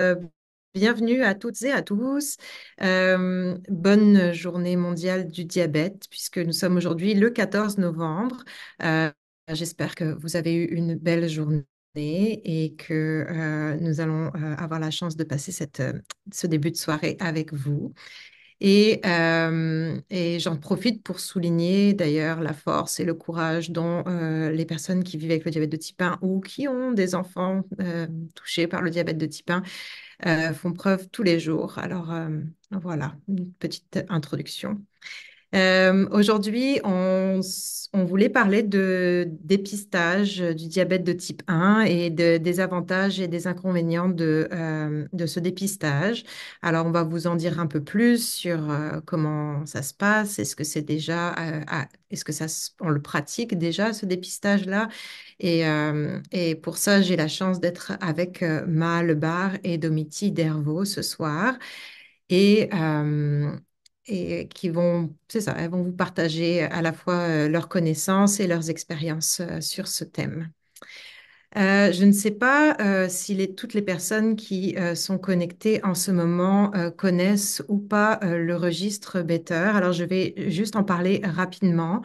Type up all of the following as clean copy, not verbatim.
Euh, Bienvenue à toutes et à tous. Bonne journée mondiale du diabète, puisque nous sommes aujourd'hui le 14 novembre. J'espère que vous avez eu une belle journée et que nous allons avoir la chance de passer ce début de soirée avec vous. Et j'en profite pour souligner d'ailleurs la force et le courage dont les personnes qui vivent avec le diabète de type 1 ou qui ont des enfants touchés par le diabète de type 1 font preuve tous les jours. Alors voilà, une petite introduction. Aujourd'hui, on voulait parler de dépistage du diabète de type 1 et des avantages et des inconvénients de ce dépistage. Alors, on va vous en dire un peu plus sur comment ça se passe. Est-ce que c'est déjà, est-ce que on le pratique déjà, ce dépistage-là? Et pour ça, j'ai la chance d'être avec Ma Lebar et Domiti Dervaux ce soir et, et qui vont, c'est ça, elles vont vous partager à la fois leurs connaissances et leurs expériences sur ce thème. Je ne sais pas si toutes les personnes qui sont connectées en ce moment connaissent ou pas le registre Better. Alors, je vais juste en parler rapidement.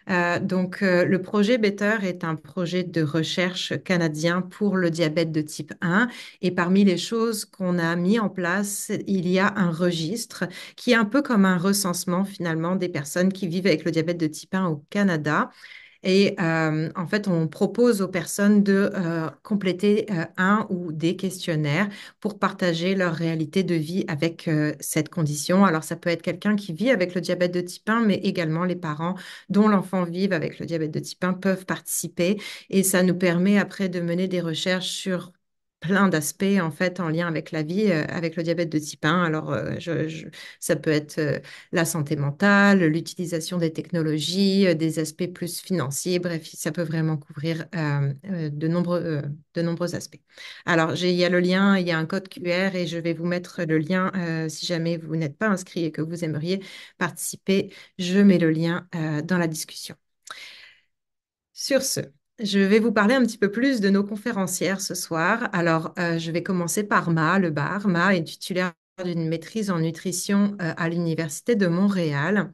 Le projet Better est un projet de recherche canadien pour le diabète de type 1. Et parmi les choses qu'on a mis en place, il y a un registre qui est un peu comme un recensement finalement des personnes qui vivent avec le diabète de type 1 au Canada. Et en fait, on propose aux personnes de compléter un ou des questionnaires pour partager leur réalité de vie avec cette condition. Alors, ça peut être quelqu'un qui vit avec le diabète de type 1, mais également les parents dont l'enfant vit avec le diabète de type 1 peuvent participer. Et ça nous permet après de mener des recherches sur plein d'aspects en fait en lien avec la vie avec le diabète de type 1. Alors, ça peut être la santé mentale, l'utilisation des technologies, des aspects plus financiers. Bref, ça peut vraiment couvrir de nombreux aspects. Alors, il y a le lien, il y a un code QR et je vais vous mettre le lien si jamais vous n'êtes pas inscrit et que vous aimeriez participer. Je mets le lien dans la discussion. Sur ce, je vais vous parler un petit peu plus de nos conférencières ce soir. Alors, je vais commencer par Ma, le bar. Ma est titulaire d'une maîtrise en nutrition à l'Université de Montréal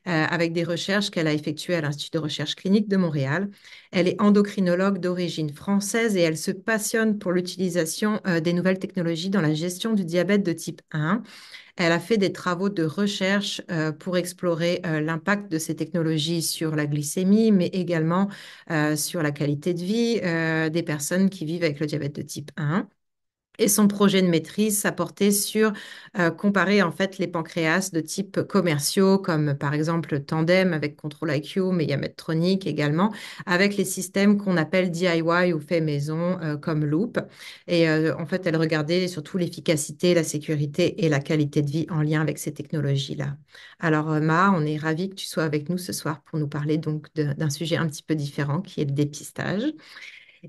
avec des recherches qu'elle a effectuées à l'Institut de recherche clinique de Montréal. Elle est endocrinologue d'origine française et elle se passionne pour l'utilisation des nouvelles technologies dans la gestion du diabète de type 1. Elle a fait des travaux de recherche pour explorer l'impact de ces technologies sur la glycémie, mais également sur la qualité de vie des personnes qui vivent avec le diabète de type 1. Et son projet de maîtrise, ça portait sur comparer en fait les pancréas de type commerciaux, comme par exemple Tandem avec Control IQ, mais il y a Medtronic également, avec les systèmes qu'on appelle DIY ou fait maison, comme Loop. Et en fait, elle regardait surtout l'efficacité, la sécurité et la qualité de vie en lien avec ces technologies-là. Alors, Ma, on est ravis que tu sois avec nous ce soir pour nous parler donc d'un sujet un petit peu différent qui est le dépistage.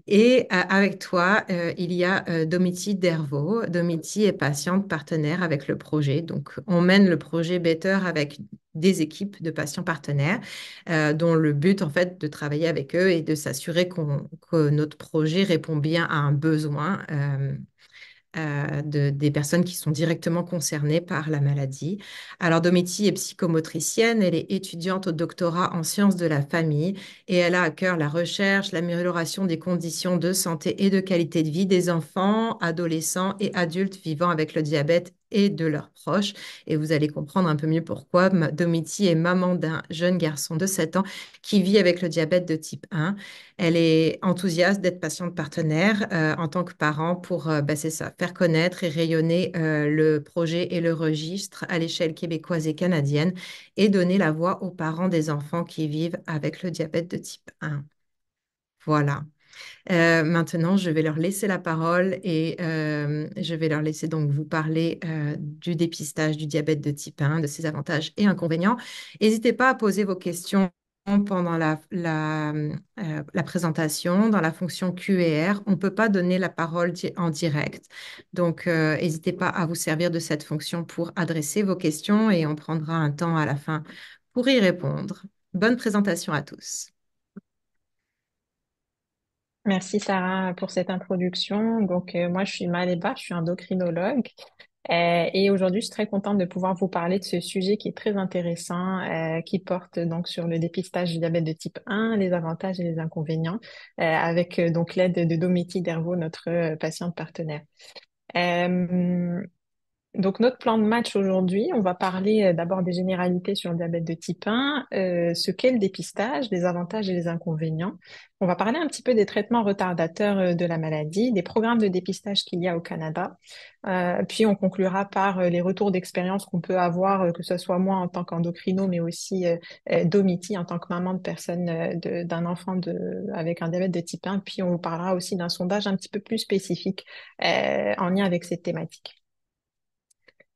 Et avec toi, il y a Domiti Dervaux. Domiti est patiente partenaire avec le projet. Donc, on mène le projet Better avec des équipes de patients partenaires, dont le but, en fait, de travailler avec eux et de s'assurer que notre projet répond bien à un besoin des personnes qui sont directement concernées par la maladie. Alors, Domiti est psychomotricienne, elle est étudiante au doctorat en sciences de la famille et elle a à cœur la recherche, l'amélioration des conditions de santé et de qualité de vie des enfants, adolescents et adultes vivant avec le diabète et de leurs proches. Et vous allez comprendre un peu mieux pourquoi. Domiti est maman d'un jeune garçon de 7 ans qui vit avec le diabète de type 1. Elle est enthousiaste d'être patiente partenaire en tant que parent pour, c'est ça, faire connaître et rayonner le projet et le registre à l'échelle québécoise et canadienne et donner la voix aux parents des enfants qui vivent avec le diabète de type 1. Voilà. Maintenant, je vais leur laisser la parole et je vais leur laisser donc vous parler du dépistage du diabète de type 1, de ses avantages et inconvénients. N'hésitez pas à poser vos questions pendant la présentation, dans la fonction Q&R. On ne peut pas donner la parole en direct. Donc, n'hésitez pas à vous servir de cette fonction pour adresser vos questions et on prendra un temps à la fin pour y répondre. Bonne présentation à tous. Merci Sarah pour cette introduction. Moi je suis Maléba, je suis endocrinologue et aujourd'hui je suis très contente de pouvoir vous parler de ce sujet qui est très intéressant, qui porte donc sur le dépistage du diabète de type 1, les avantages et les inconvénients, avec donc l'aide de Domitille Dervaux, notre patiente partenaire. Euh, donc, notre plan de match aujourd'hui, on va parler d'abord des généralités sur le diabète de type 1, ce qu'est le dépistage, les avantages et les inconvénients. On va parler un petit peu des traitements retardateurs de la maladie, des programmes de dépistage qu'il y a au Canada. Puis, on conclura par les retours d'expérience qu'on peut avoir, que ce soit moi en tant qu'endocrino, mais aussi Domiti en tant que maman de personne, d'un enfant avec un diabète de type 1. Puis, on vous parlera aussi d'un sondage un petit peu plus spécifique en lien avec cette thématique.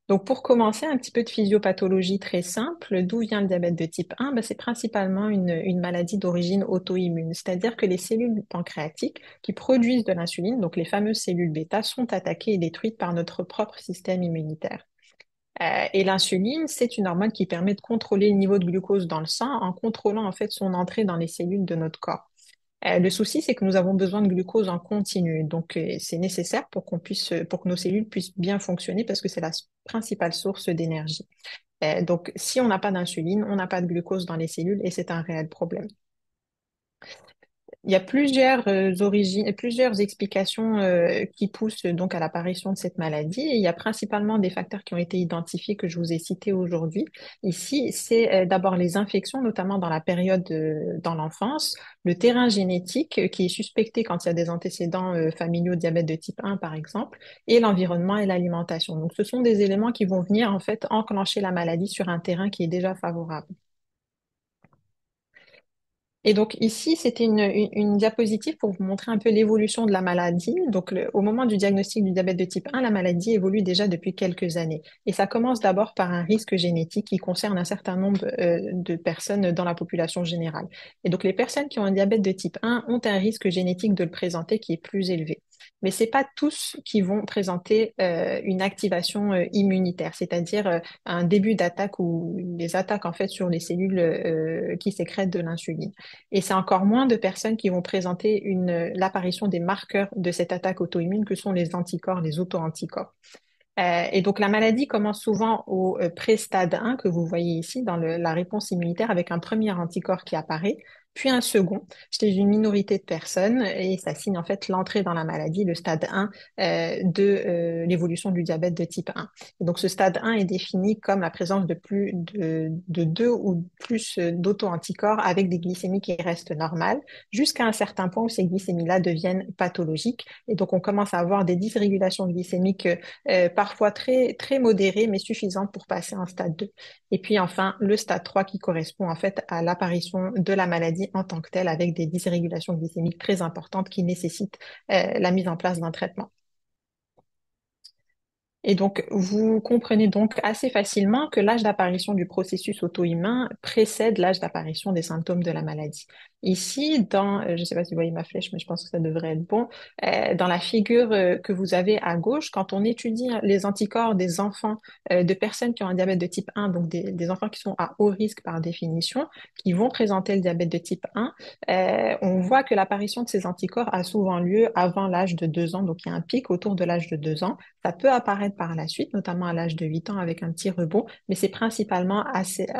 Donc, pour commencer, un petit peu de physiopathologie très simple. D'où vient le diabète de type 1? Ben, c'est principalement une maladie d'origine auto-immune, c'est-à-dire que les cellules pancréatiques qui produisent de l'insuline, donc les fameuses cellules bêta, sont attaquées et détruites par notre propre système immunitaire. Et l'insuline, c'est une hormone qui permet de contrôler le niveau de glucose dans le sang en contrôlant en fait son entrée dans les cellules de notre corps. Le souci, c'est que nous avons besoin de glucose en continu. C'est nécessaire pour que nos cellules puissent bien fonctionner parce que c'est la principale source d'énergie. Donc, si on n'a pas d'insuline, on n'a pas de glucose dans les cellules et c'est un réel problème. Il y a plusieurs origines, plusieurs explications qui poussent donc à l'apparition de cette maladie. Et il y a principalement des facteurs qui ont été identifiés que je vous ai cités aujourd'hui. Ici, c'est d'abord les infections, notamment dans la période dans l'enfance, le terrain génétique qui est suspecté quand il y a des antécédents familiaux de diabète de type 1, par exemple, et l'environnement et l'alimentation. Donc, ce sont des éléments qui vont venir en fait enclencher la maladie sur un terrain qui est déjà favorable. Et donc ici, c'était une diapositive pour vous montrer un peu l'évolution de la maladie. Au moment du diagnostic du diabète de type 1, la maladie évolue déjà depuis quelques années. Et ça commence d'abord par un risque génétique qui concerne un certain nombre de personnes dans la population générale. Et donc les personnes qui ont un diabète de type 1 ont un risque génétique de le présenter qui est plus élevé. Mais c'est pas tous qui vont présenter une activation immunitaire, c'est-à-dire un début d'attaque ou des attaques en fait sur les cellules qui sécrètent de l'insuline. Et c'est encore moins de personnes qui vont présenter l'apparition des marqueurs de cette attaque auto-immune que sont les anticorps, les auto-anticorps. Et donc la maladie commence souvent au pré-stade 1 que vous voyez ici dans la réponse immunitaire avec un premier anticorps qui apparaît, puis un second chez une minorité de personnes et ça signe en fait l'entrée dans la maladie, le stade 1 de l'évolution du diabète de type 1. Et donc ce stade 1 est défini comme la présence de plus de deux ou plus d'auto-anticorps avec des glycémies qui restent normales jusqu'à un certain point où ces glycémies-là deviennent pathologiques et donc on commence à avoir des dysrégulations glycémiques parfois très modérée, mais suffisante pour passer en stade 2. Et puis enfin, le stade 3 qui correspond en fait à l'apparition de la maladie en tant que telle avec des dysrégulations glycémiques très importantes qui nécessitent la mise en place d'un traitement. Et donc, vous comprenez donc assez facilement que l'âge d'apparition du processus auto-immun précède l'âge d'apparition des symptômes de la maladie. Ici, je ne sais pas si vous voyez ma flèche, mais je pense que ça devrait être bon, dans la figure que vous avez à gauche, quand on étudie les anticorps des enfants, de personnes qui ont un diabète de type 1, donc des enfants qui sont à haut risque par définition, qui vont présenter le diabète de type 1, on voit que l'apparition de ces anticorps a souvent lieu avant l'âge de 2 ans, donc il y a un pic autour de l'âge de 2 ans. Ça peut apparaître par la suite, notamment à l'âge de 8 ans avec un petit rebond, mais c'est principalement à cet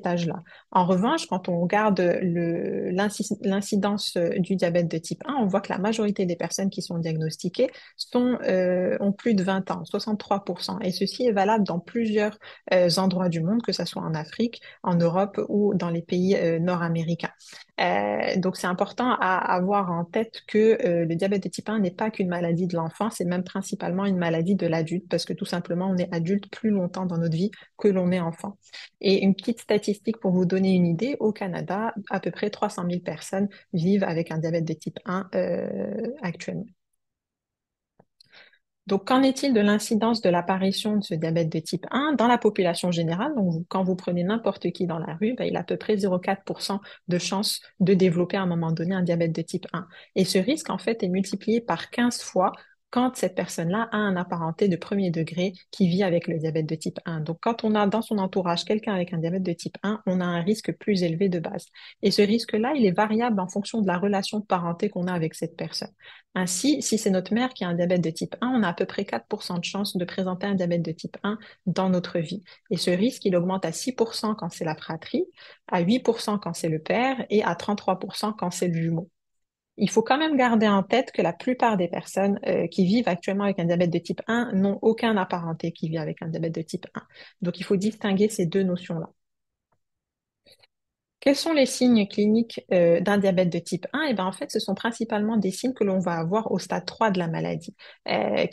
âge-là. En revanche, quand on regarde l'incidence du diabète de type 1, on voit que la majorité des personnes qui sont diagnostiquées ont plus de 20 ans, 63%. Et ceci est valable dans plusieurs endroits du monde, que ce soit en Afrique, en Europe ou dans les pays nord-américains. Donc, c'est important à avoir en tête que le diabète de type 1 n'est pas qu'une maladie de l'enfant, c'est même principalement une maladie de l'adulte parce que tout simplement, on est adulte plus longtemps dans notre vie que l'on est enfant. Et une petite statistique pour vous donner une idée, au Canada, à peu près 300 000 personnes vivent avec un diabète de type 1 actuellement. Donc, qu'en est-il de l'incidence de l'apparition de ce diabète de type 1 dans la population générale? Donc, quand vous prenez n'importe qui dans la rue, ben, il a à peu près 0,4% de chances de développer à un moment donné un diabète de type 1. Et ce risque, en fait, est multiplié par 15 fois quand cette personne-là a un apparenté de premier degré qui vit avec le diabète de type 1. Donc, quand on a dans son entourage quelqu'un avec un diabète de type 1, on a un risque plus élevé de base. Et ce risque-là, il est variable en fonction de la relation de parenté qu'on a avec cette personne. Ainsi, si c'est notre mère qui a un diabète de type 1, on a à peu près 4% de chances de présenter un diabète de type 1 dans notre vie. Et ce risque, il augmente à 6% quand c'est la fratrie, à 8% quand c'est le père et à 33% quand c'est le jumeau. Il faut quand même garder en tête que la plupart des personnes qui vivent actuellement avec un diabète de type 1 n'ont aucun apparenté qui vit avec un diabète de type 1. Donc, il faut distinguer ces deux notions-là. Quels sont les signes cliniques d'un diabète de type 1? Eh bien, en fait, ce sont principalement des signes que l'on va avoir au stade 3 de la maladie,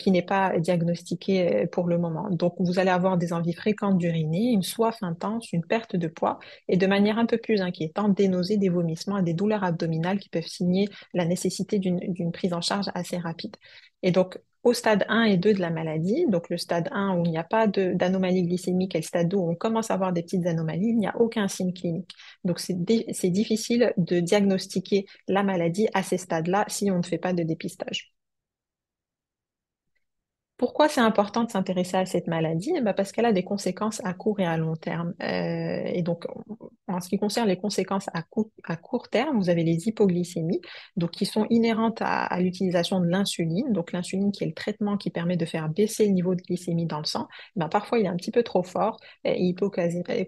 qui n'est pas diagnostiqué pour le moment. Donc, vous allez avoir des envies fréquentes d'uriner, une soif intense, une perte de poids et de manière un peu plus inquiétante, des nausées, des vomissements et des douleurs abdominales qui peuvent signer la nécessité d'une prise en charge assez rapide. Et donc, au stade 1 et 2 de la maladie, donc le stade 1 où il n'y a pas d'anomalie glycémique et le stade 2 où on commence à avoir des petites anomalies, il n'y a aucun signe clinique. Donc, c'est difficile de diagnostiquer la maladie à ces stades-là si on ne fait pas de dépistage. Pourquoi c'est important de s'intéresser à cette maladie? Eh ben, parce qu'elle a des conséquences à court et à long terme. Et donc, en ce qui concerne les conséquences à court terme, vous avez les hypoglycémies, donc qui sont inhérentes à l'utilisation de l'insuline. Donc, l'insuline qui est le traitement qui permet de faire baisser le niveau de glycémie dans le sang. Eh ben, parfois, il est un petit peu trop fort et il peut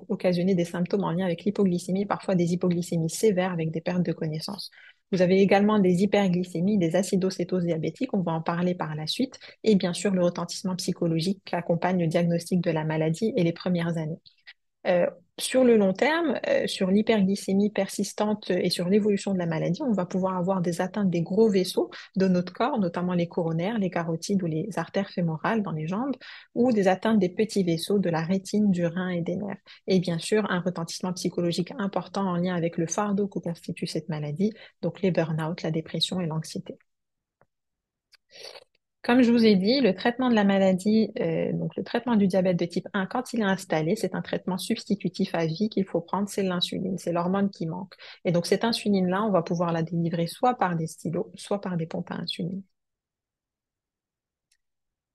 occasionner des symptômes en lien avec l'hypoglycémie, parfois des hypoglycémies sévères avec des pertes de connaissance. Vous avez également des hyperglycémies, des acidocétoses diabétiques, on va en parler par la suite et bien sûr le retentissement psychologique qui accompagne le diagnostic de la maladie et les premières années. Euh, sur le long terme, sur l'hyperglycémie persistante et sur l'évolution de la maladie, on va pouvoir avoir des atteintes des gros vaisseaux de notre corps, notamment les coronaires, les carotides ou les artères fémorales dans les jambes, ou des atteintes des petits vaisseaux de la rétine, du rein et des nerfs. Et bien sûr, un retentissement psychologique important en lien avec le fardeau que constitue cette maladie, donc les burn-out, la dépression et l'anxiété. Comme je vous ai dit, le traitement de la maladie, donc le traitement du diabète de type 1, quand il est installé, c'est un traitement substitutif à vie qu'il faut prendre, c'est l'insuline, c'est l'hormone qui manque. Et donc cette insuline-là, on va pouvoir la délivrer soit par des stylos, soit par des pompes à insuline.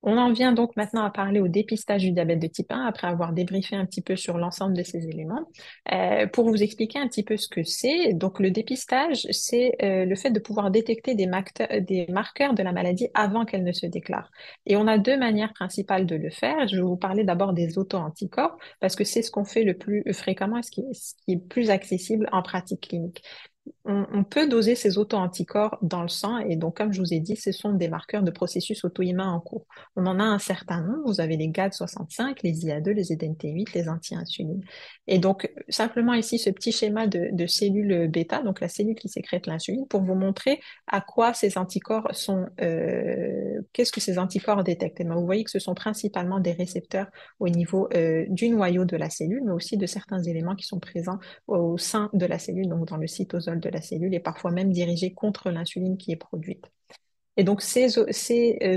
On en vient donc maintenant à parler au dépistage du diabète de type 1 après avoir débriefé un petit peu sur l'ensemble de ces éléments. Pour vous expliquer un petit peu ce que c'est, donc le dépistage, c'est le fait de pouvoir détecter des marqueurs de la maladie avant qu'elle ne se déclare. Et on a deux manières principales de le faire. Je vais vous parler d'abord des auto-anticorps parce que c'est ce qu'on fait le plus fréquemment et ce qui est plus accessible en pratique clinique. On peut doser ces auto-anticorps dans le sang et donc, comme je vous ai dit, ce sont des marqueurs de processus auto-immuns en cours. On en a un certain nombre. Vous avez les GAD65, les IA2, les EDNT8, les anti-insulines. Et donc, simplement ici, ce petit schéma de cellules bêta, donc la cellule qui sécrète l'insuline, pour vous montrer à quoi ces anticorps sont, qu'est-ce que ces anticorps détectent. Et bien, vous voyez que ce sont principalement des récepteurs au niveau du noyau de la cellule, mais aussi de certains éléments qui sont présents au sein de la cellule, donc dans le cytosol de la cellule, et parfois même dirigés contre l'insuline qui est produite. Et donc, ces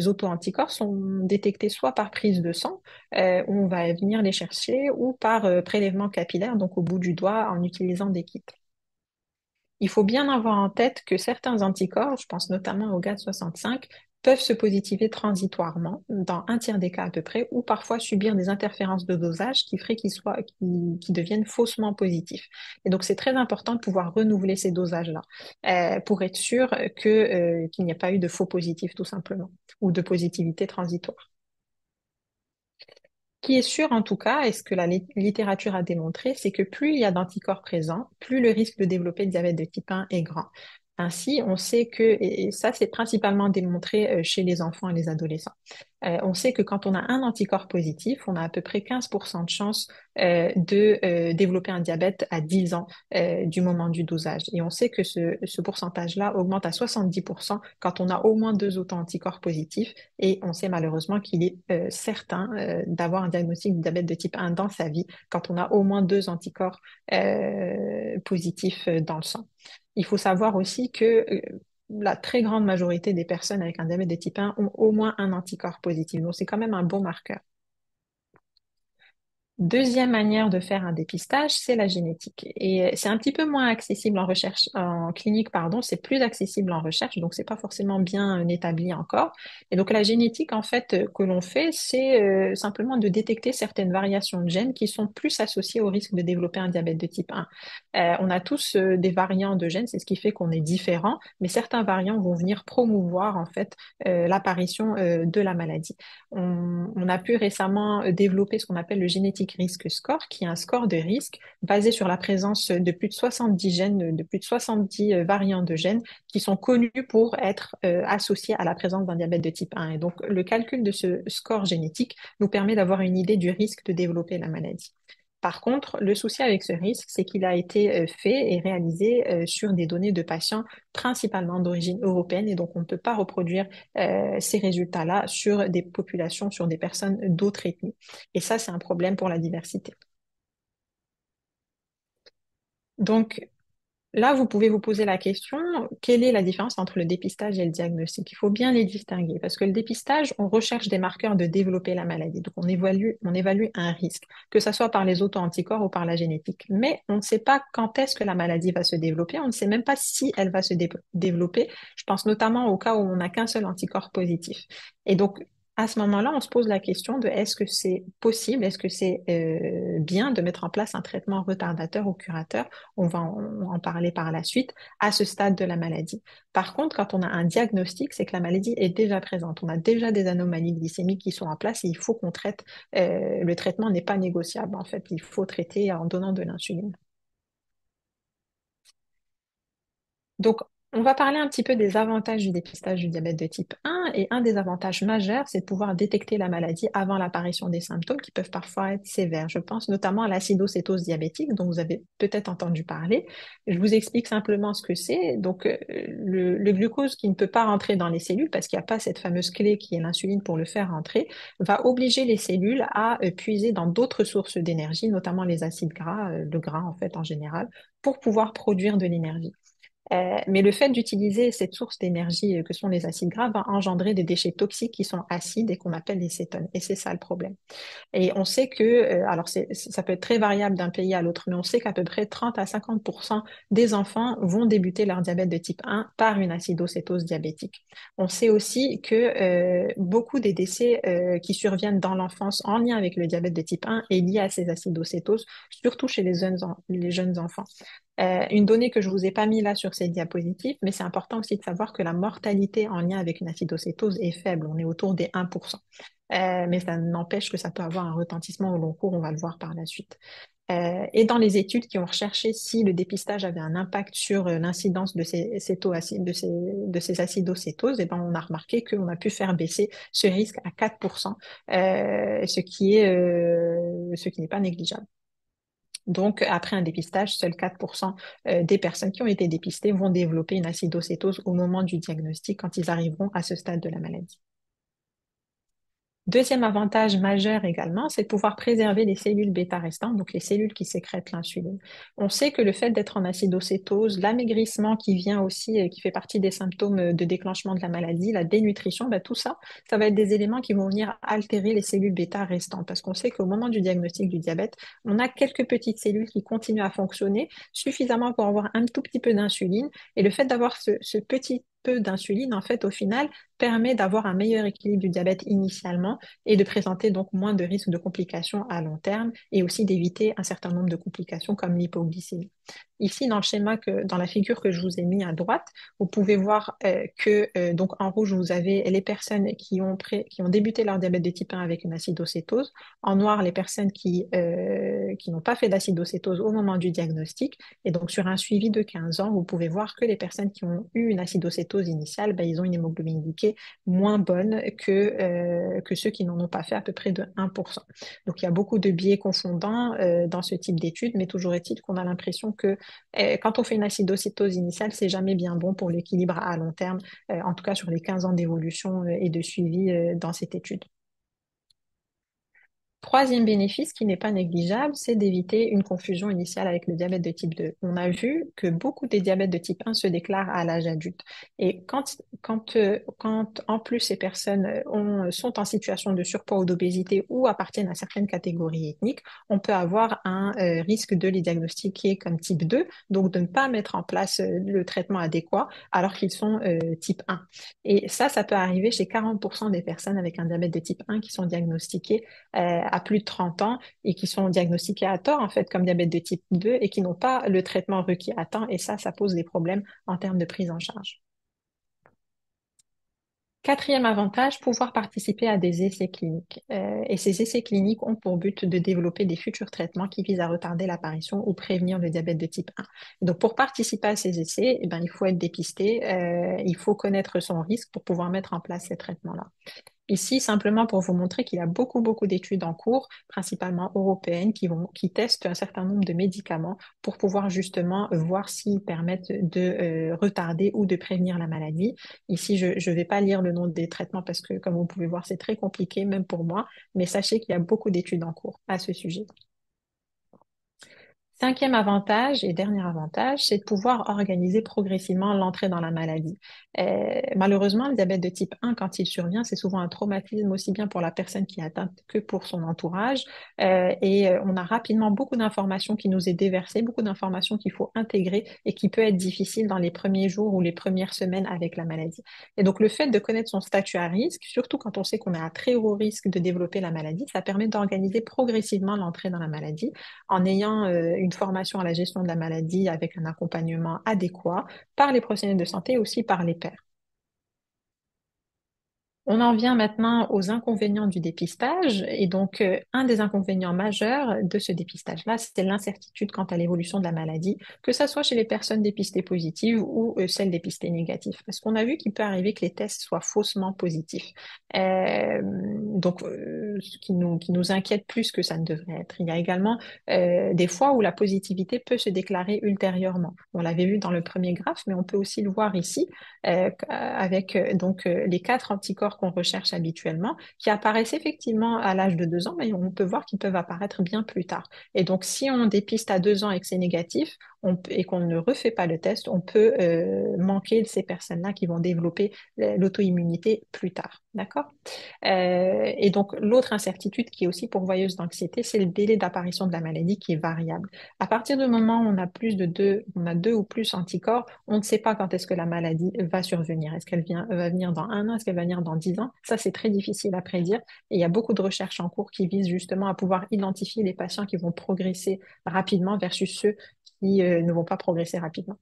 auto-anticorps sont détectés soit par prise de sang, où on va venir les chercher, ou par prélèvement capillaire, donc au bout du doigt, en utilisant des kits. Il faut bien avoir en tête que certains anticorps, je pense notamment au GAD65, peuvent se positiver transitoirement, dans un tiers des cas à peu près, ou parfois subir des interférences de dosage qui feraient qu'ils deviennent faussement positifs. Et donc, c'est très important de pouvoir renouveler ces dosages-là, pour être sûr qu'il n'y a pas eu de faux positifs, tout simplement, ou de positivité transitoire. Qui est sûr en tout cas, et ce que la littérature a démontré, c'est que plus il y a d'anticorps présents, plus le risque de développer le diabète de type 1 est grand. Ainsi, on sait que, et ça c'est principalement démontré chez les enfants et les adolescents, on sait que quand on a un anticorps positif, on a à peu près 15% de chances de développer un diabète à 10 ans du moment du dosage. Et on sait que ce pourcentage-là augmente à 70% quand on a au moins deux auto-anticorps positifs. Et on sait malheureusement qu'il est certain d'avoir un diagnostic de diabète de type 1 dans sa vie quand on a au moins deux anticorps positifs dans le sang. Il faut savoir aussi que la très grande majorité des personnes avec un diabète de type 1 ont au moins un anticorps positif. Donc, c'est quand même un bon marqueur. Deuxième manière de faire un dépistage, c'est la génétique. Et c'est un petit peu moins accessible en recherche, en clinique, pardon, c'est plus accessible en recherche, donc c'est pas forcément bien établi encore. Et donc la génétique, en fait, que l'on fait, c'est simplement de détecter certaines variations de gènes qui sont plus associées au risque de développer un diabète de type 1. On a tous des variants de gènes, c'est ce qui fait qu'on est différents, mais certains variants vont venir promouvoir, en fait, l'apparition de la maladie. On a pu récemment développer ce qu'on appelle le Genetic Risk Score, qui est un score de risque basé sur la présence de plus de 70 gènes, de plus de 70 variants de gènes qui sont connus pour être associés à la présence d'un diabète de type 1. Et donc, le calcul de ce score génétique nous permet d'avoir une idée du risque de développer la maladie. Par contre, le souci avec ce risque, c'est qu'il a été fait et réalisé sur des données de patients principalement d'origine européenne et donc on ne peut pas reproduire ces résultats-là sur des populations, sur des personnes d'autres ethnies. Et ça, c'est un problème pour la diversité. Donc, là, vous pouvez vous poser la question, quelle est la différence entre le dépistage et le diagnostic? Il faut bien les distinguer parce que le dépistage, on recherche des marqueurs de développer la maladie. Donc, on évalue un risque, que ce soit par les auto-anticorps ou par la génétique. Mais on ne sait pas quand est-ce que la maladie va se développer. On ne sait même pas si elle va se développer. Je pense notamment au cas où on n'a qu'un seul anticorps positif. Et donc, à ce moment-là, on se pose la question de est-ce que c'est possible, est-ce que c'est bien de mettre en place un traitement retardateur ou curateur, on va en parler par la suite, à ce stade de la maladie. Par contre, quand on a un diagnostic, c'est que la maladie est déjà présente. On a déjà des anomalies glycémiques qui sont en place et il faut qu'on traite. Le traitement n'est pas négociable, en fait. Il faut traiter en donnant de l'insuline. Donc, on va parler un petit peu des avantages du dépistage du diabète de type 1 et un des avantages majeurs, c'est de pouvoir détecter la maladie avant l'apparition des symptômes qui peuvent parfois être sévères. Je pense notamment à l'acidocétose diabétique dont vous avez peut-être entendu parler. Je vous explique simplement ce que c'est. Donc, le glucose qui ne peut pas rentrer dans les cellules parce qu'il n'y a pas cette fameuse clé qui est l'insuline pour le faire rentrer, va obliger les cellules à puiser dans d'autres sources d'énergie, notamment les acides gras, le gras en fait en général, pour pouvoir produire de l'énergie. Mais le fait d'utiliser cette source d'énergie que sont les acides gras va engendrer des déchets toxiques qui sont acides et qu'on appelle les cétones. Et c'est ça le problème. Et on sait que, alors ça peut être très variable d'un pays à l'autre, mais on sait qu'à peu près 30 à 50% des enfants vont débuter leur diabète de type 1 par une acidocétose diabétique. On sait aussi que beaucoup des décès qui surviennent dans l'enfance en lien avec le diabète de type 1 est lié à ces acidocétoses, surtout chez les jeunes enfants. Une donnée que je vous ai pas mis là sur ces diapositives, mais c'est important aussi de savoir que la mortalité en lien avec une acidocétose est faible. On est autour des 1%. Mais ça n'empêche que ça peut avoir un retentissement au long cours, on va le voir par la suite. Et dans les études qui ont recherché si le dépistage avait un impact sur l'incidence de ces acidocétoses, eh ben, on a remarqué qu'on a pu faire baisser ce risque à 4%, ce qui n'est pas négligeable. Donc, après un dépistage, seuls 4% des personnes qui ont été dépistées vont développer une acidocétose au moment du diagnostic quand ils arriveront à ce stade de la maladie. Deuxième avantage majeur également, c'est de pouvoir préserver les cellules bêta restantes, donc les cellules qui sécrètent l'insuline. On sait que le fait d'être en acidocétose, l'amaigrissement qui vient aussi, qui fait partie des symptômes de déclenchement de la maladie, la dénutrition, ben, tout ça, ça va être des éléments qui vont venir altérer les cellules bêta restantes. Parce qu'on sait qu'au moment du diagnostic du diabète, on a quelques petites cellules qui continuent à fonctionner suffisamment pour avoir un tout petit peu d'insuline. Et le fait d'avoir ce petit peu d'insuline, en fait, au final, permet d'avoir un meilleur équilibre du diabète initialement et de présenter donc moins de risques de complications à long terme et aussi d'éviter un certain nombre de complications comme l'hypoglycémie. Ici, dans le schéma dans la figure que je vous ai mis à droite, vous pouvez voir que donc en rouge, vous avez les personnes qui ont débuté leur diabète de type 1 avec une acidocétose. En noir, les personnes qui n'ont pas fait d'acidocétose au moment du diagnostic. Et donc, sur un suivi de 15 ans, vous pouvez voir que les personnes qui ont eu une acidocétose initiale, ben, ils ont une hémoglobine glycée moins bonne que ceux qui n'en ont pas fait à peu près de 1%. Donc, il y a beaucoup de biais confondants dans ce type d'études, mais toujours est-il qu'on a l'impression que quand on fait une acidocétose initiale, c'est jamais bien bon pour l'équilibre à long terme, en tout cas sur les 15 ans d'évolution et de suivi dans cette étude. Troisième bénéfice qui n'est pas négligeable, c'est d'éviter une confusion initiale avec le diabète de type 2. On a vu que beaucoup des diabètes de type 1 se déclarent à l'âge adulte. Et quand en plus ces personnes sont en situation de surpoids ou d'obésité ou appartiennent à certaines catégories ethniques, on peut avoir un risque de les diagnostiquer comme type 2, donc de ne pas mettre en place le traitement adéquat alors qu'ils sont type 1. Et ça peut arriver chez 40% des personnes avec un diabète de type 1 qui sont diagnostiquées à plus de 30 ans et qui sont diagnostiqués à tort, en fait, comme diabète de type 2 et qui n'ont pas le traitement requis à temps. Et ça pose des problèmes en termes de prise en charge. Quatrième avantage, pouvoir participer à des essais cliniques. Et ces essais cliniques ont pour but de développer des futurs traitements qui visent à retarder l'apparition ou prévenir le diabète de type 1. Et donc, pour participer à ces essais, eh ben, il faut être dépisté, il faut connaître son risque pour pouvoir mettre en place ces traitements-là. Ici, simplement pour vous montrer qu'il y a beaucoup d'études en cours, principalement européennes, qui testent un certain nombre de médicaments pour pouvoir justement voir s'ils permettent de retarder ou de prévenir la maladie. Ici, je ne vais pas lire le nom des traitements parce que, comme vous pouvez voir, c'est très compliqué, même pour moi, mais sachez qu'il y a beaucoup d'études en cours à ce sujet. Cinquième avantage et dernier avantage, c'est de pouvoir organiser progressivement l'entrée dans la maladie. Malheureusement, le diabète de type 1, quand il survient, c'est souvent un traumatisme aussi bien pour la personne qui est atteinte que pour son entourage. On a rapidement beaucoup d'informations qui nous est déversées, beaucoup d'informations qu'il faut intégrer et qui peut être difficile dans les premiers jours ou les premières semaines avec la maladie. Et donc, le fait de connaître son statut à risque, surtout quand on sait qu'on est à très haut risque de développer la maladie, ça permet d'organiser progressivement l'entrée dans la maladie en ayant une formation à la gestion de la maladie avec un accompagnement adéquat par les professionnels de santé et aussi par les pairs. On en vient maintenant aux inconvénients du dépistage. Et donc, un des inconvénients majeurs de ce dépistage-là, c'est l'incertitude quant à l'évolution de la maladie, que ce soit chez les personnes dépistées positives ou celles dépistées négatives. Parce qu'on a vu qu'il peut arriver que les tests soient faussement positifs. Ce qui nous inquiète plus que ça ne devrait être. Il y a également des fois où la positivité peut se déclarer ultérieurement. On l'avait vu dans le premier graphe, mais on peut aussi le voir ici avec les 4 anticorps qu'on recherche habituellement, qui apparaissent effectivement à l'âge de 2 ans, mais on peut voir qu'ils peuvent apparaître bien plus tard. Et donc, si on dépiste à 2 ans et que c'est négatif, et qu'on ne refait pas le test, on peut manquer de ces personnes-là qui vont développer l'auto-immunité plus tard. D'accord? Et donc, l'autre incertitude qui est aussi pourvoyeuse d'anxiété, c'est le délai d'apparition de la maladie qui est variable. À partir du moment où on a deux ou plus anticorps, on ne sait pas quand est-ce que la maladie va survenir. Est-ce qu'elle va venir dans 1 an? Est-ce qu'elle va venir dans 10 ans? Ça, c'est très difficile à prédire. Et il y a beaucoup de recherches en cours qui visent justement à pouvoir identifier les patients qui vont progresser rapidement versus ceux qui ne vont pas progresser rapidement.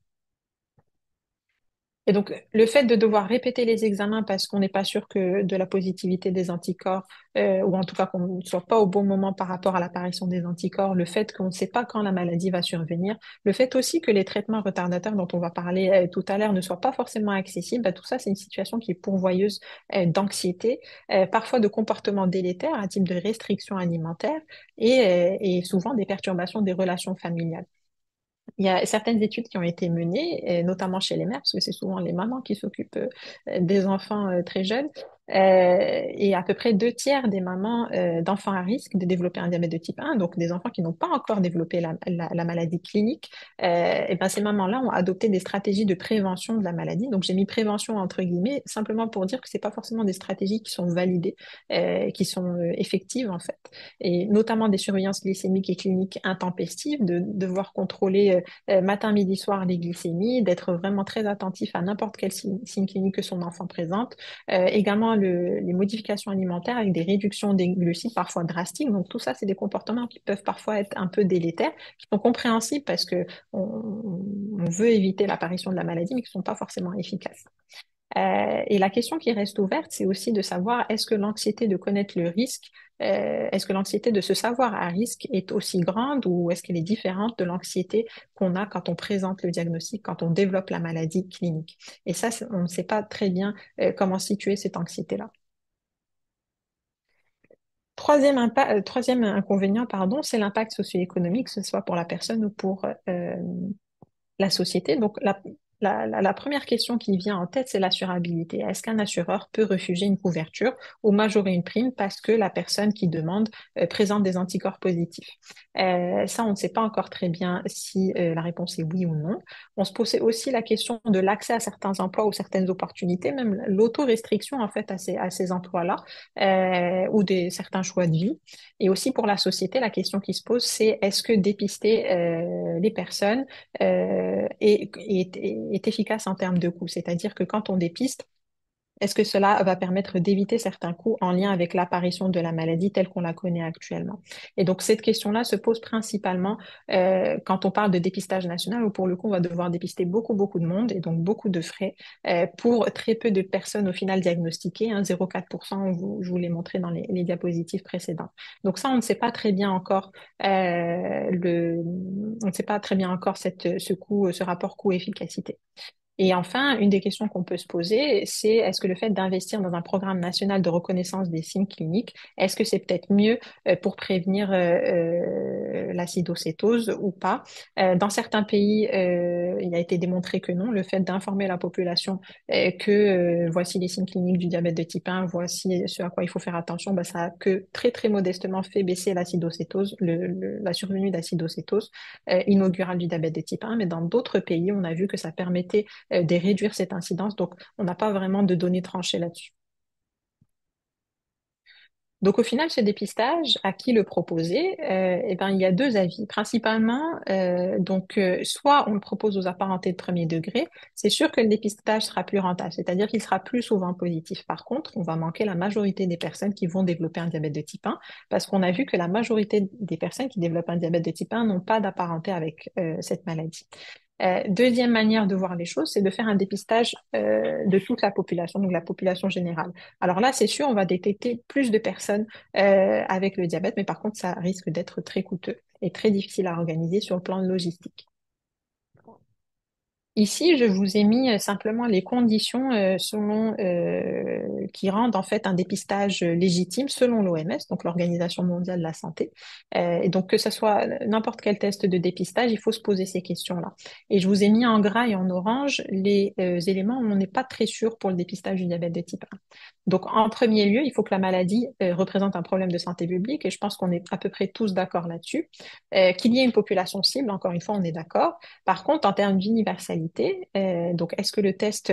Et donc, le fait de devoir répéter les examens parce qu'on n'est pas sûr que de la positivité des anticorps, ou en tout cas qu'on ne soit pas au bon moment par rapport à l'apparition des anticorps, le fait qu'on ne sait pas quand la maladie va survenir, le fait aussi que les traitements retardateurs dont on va parler tout à l'heure ne soient pas forcément accessibles, bah, tout ça, c'est une situation qui est pourvoyeuse d'anxiété, parfois de comportements délétères, un type de restriction alimentaire et souvent des perturbations des relations familiales. Il y a certaines études qui ont été menées, et notamment chez les mères, parce que c'est souvent les mamans qui s'occupent des enfants très jeunes. Et à peu près 2 tiers des mamans d'enfants à risque de développer un diabète de type 1, donc des enfants qui n'ont pas encore développé la maladie clinique, et ben ces mamans-là ont adopté des stratégies de prévention de la maladie. Donc j'ai mis prévention entre guillemets, simplement pour dire que c'est pas forcément des stratégies qui sont validées, qui sont effectives en fait, et notamment des surveillances glycémiques et cliniques intempestives, de devoir contrôler matin, midi, soir les glycémies, d'être vraiment très attentif à n'importe quel signe clinique que son enfant présente. Également les modifications alimentaires avec des réductions des glucides parfois drastiques. Donc tout ça, c'est des comportements qui peuvent parfois être un peu délétères, qui sont compréhensibles parce que on veut éviter l'apparition de la maladie, mais qui ne sont pas forcément efficaces. Et la question qui reste ouverte, c'est aussi de savoir est-ce que l'anxiété de connaître le risque, est-ce que l'anxiété de se savoir à risque est aussi grande ou est-ce qu'elle est différente de l'anxiété qu'on a quand on présente le diagnostic, quand on développe la maladie clinique. Et ça, on ne sait pas très bien comment situer cette anxiété-là. Troisième inconvénient, pardon, c'est l'impact socio-économique, que ce soit pour la personne ou pour la société. Donc, la première question qui vient en tête, c'est l'assurabilité. Est-ce qu'un assureur peut refuser une couverture ou majorer une prime parce que la personne qui demande présente des anticorps positifs? Ça, on ne sait pas encore très bien si la réponse est oui ou non. On se posait aussi la question de l'accès à certains emplois ou certaines opportunités, même l'autorestriction en fait à ces emplois-là ou certains choix de vie. Et aussi pour la société, la question qui se pose, c'est est-ce que dépister les personnes est efficace en termes de coûts? C'est-à-dire que quand on dépiste, est-ce que cela va permettre d'éviter certains coûts en lien avec l'apparition de la maladie telle qu'on la connaît actuellement? Et donc, cette question-là se pose principalement quand on parle de dépistage national, où pour le coup, on va devoir dépister beaucoup, beaucoup de monde et donc beaucoup de frais pour très peu de personnes au final diagnostiquées, hein, 0,4%, je vous l'ai montré dans les diapositives précédentes. Donc ça, on ne sait pas très bien encore on ne sait pas très bien encore ce coût, ce rapport coût-efficacité. Et enfin, une des questions qu'on peut se poser, c'est est-ce que le fait d'investir dans un programme national de reconnaissance des signes cliniques, est-ce que c'est peut-être mieux pour prévenir l'acidocétose ou pas? Dans certains pays, il a été démontré que non. Le fait d'informer la population que voici les signes cliniques du diabète de type 1, voici ce à quoi il faut faire attention, bah, ça a que très très modestement fait baisser l'acidocétose, la survenue d'acidocétose inaugurale du diabète de type 1. Mais dans d'autres pays, on a vu que ça permettait de réduire cette incidence. Donc, on n'a pas vraiment de données tranchées là-dessus. Donc, au final, ce dépistage, à qui le proposer? Eh ben, il y a deux avis. Principalement, soit on le propose aux apparentés de premier degré, c'est sûr que le dépistage sera plus rentable, c'est-à-dire qu'il sera plus souvent positif. Par contre, on va manquer la majorité des personnes qui vont développer un diabète de type 1, parce qu'on a vu que la majorité des personnes qui développent un diabète de type 1 n'ont pas d'apparenté avec cette maladie. Deuxième manière de voir les choses, c'est de faire un dépistage de toute la population, donc la population générale. Alors là, c'est sûr, on va détecter plus de personnes avec le diabète, mais par contre, ça risque d'être très coûteux et très difficile à organiser sur le plan logistique. Ici, je vous ai mis simplement les conditions qui rendent en fait un dépistage légitime selon l'OMS, donc l'Organisation mondiale de la santé. Et donc que ce soit n'importe quel test de dépistage, il faut se poser ces questions-là. Et je vous ai mis en gras et en orange les éléments où on n'est pas très sûr pour le dépistage du diabète de type 1. Donc en premier lieu, il faut que la maladie représente un problème de santé publique, et je pense qu'on est à peu près tous d'accord là-dessus. Qu'il y ait une population cible, encore une fois, on est d'accord. Par contre, en termes d'universalité, donc est-ce que le test,